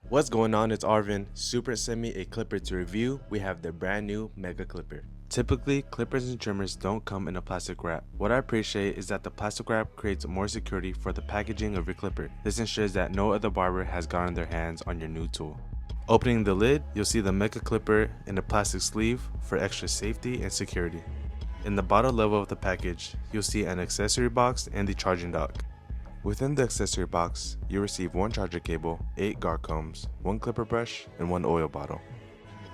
What's going on? It's Arvin. SUPRENT sent me a clipper to review. We have the brand new MECHA clipper. Typically, clippers and trimmers don't come in a plastic wrap. What I appreciate is that the plastic wrap creates more security for the packaging of your clipper. This ensures that no other barber has gotten their hands on your new tool. Opening the lid, you'll see the MECHA clipper in a plastic sleeve for extra safety and security. In the bottom level of the package, you'll see an accessory box and the charging dock. Within the accessory box, you'll receive one charger cable, 8 guard combs, 1 clipper brush, and 1 oil bottle.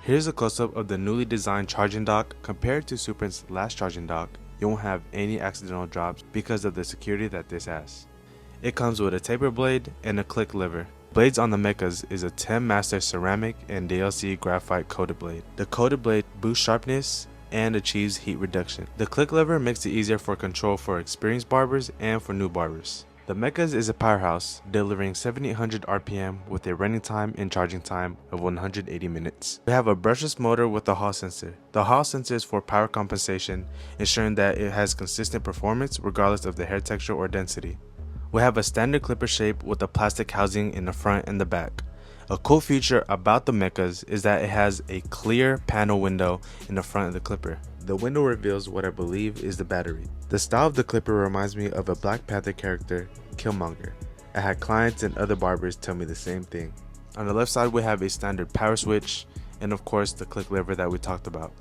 Here's a close-up of the newly designed charging dock. Compared to SUPRENT's last charging dock, you won't have any accidental drops because of the security that this has. It comes with a taper blade and a click lever. Blades on the MECHAs is a 10 master ceramic and DLC graphite coated blade. The coated blade boosts sharpness and achieves heat reduction. The click lever makes it easier for control for experienced barbers and for new barbers. The MECHAs is a powerhouse, delivering 7800 RPM with a running time and charging time of 180 minutes. We have a brushless motor with a Hall sensor. The Hall sensor is for power compensation, ensuring that it has consistent performance regardless of the hair texture or density. We have a standard clipper shape with a plastic housing in the front and the back. A cool feature about the MECHAs is that it has a clear panel window in the front of the clipper. The window reveals what I believe is the battery. The style of the clipper reminds me of a Black Panther character, Killmonger. I had clients and other barbers tell me the same thing. On the left side we have a standard power switch and of course the click lever that we talked about.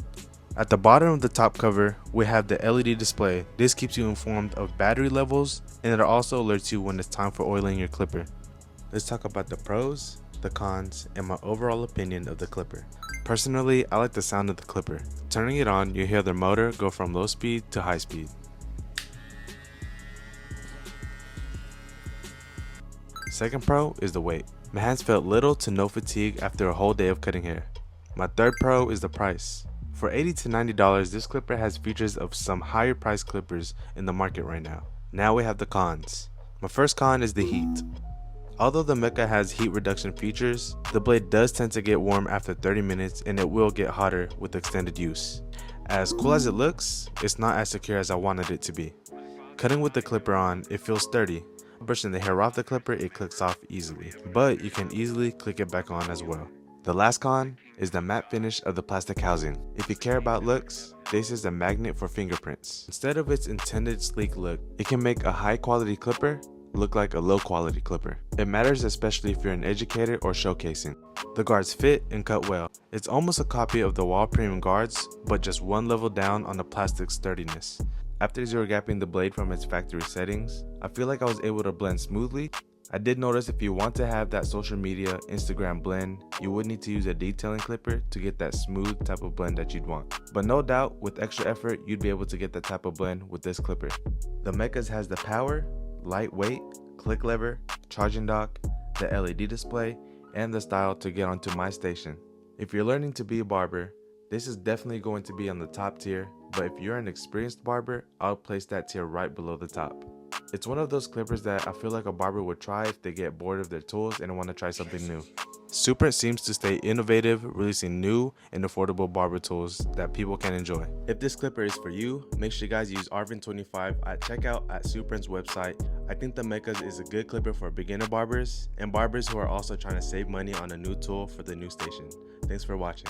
At the bottom of the top cover we have the LED display. This keeps you informed of battery levels and it also alerts you when it's time for oiling your clipper. Let's talk about the pros, the cons, and my overall opinion of the clipper. Personally, I like the sound of the clipper. Turning it on, you hear the motor go from low speed to high speed. Second pro is the weight. My hands felt little to no fatigue after a whole day of cutting hair. My third pro is the price. For $80 to $90, this clipper has features of some higher priced clippers in the market right now. Now we have the cons. My first con is the heat. Although the MECHA has heat reduction features, the blade does tend to get warm after 30 minutes and it will get hotter with extended use. As cool as it looks, it's not as secure as I wanted it to be. Cutting with the clipper on, it feels sturdy. Brushing the hair off the clipper, it clicks off easily, but you can easily click it back on as well. The last con is the matte finish of the plastic housing. If you care about looks, this is a magnet for fingerprints. Instead of its intended sleek look, it can make a high quality clipper look like a low quality clipper. It matters especially if you're an educator or showcasing. The guards fit and cut well. It's almost a copy of the wall premium guards, but just one level down on the plastic sturdiness. After zero gapping the blade from its factory settings, I feel like I was able to blend smoothly. I did notice if you want to have that social media Instagram blend, you would need to use a detailing clipper to get that smooth type of blend that you'd want. But no doubt, with extra effort, you'd be able to get that type of blend with this clipper. The MECHAs has the power, lightweight, click lever, charging dock, the LED display, and the style to get onto my station. If you're learning to be a barber, this is definitely going to be on the top tier, but if you're an experienced barber, I'll place that tier right below the top. It's one of those clippers that I feel like a barber would try if they get bored of their tools and want to try something new. SUPRENT seems to stay innovative, releasing new and affordable barber tools that people can enjoy. If this clipper is for you, make sure you guys use Arvin25 at checkout at SUPRENT's website. I think the MECHAs is a good clipper for beginner barbers and barbers who are also trying to save money on a new tool for the new station. Thanks for watching.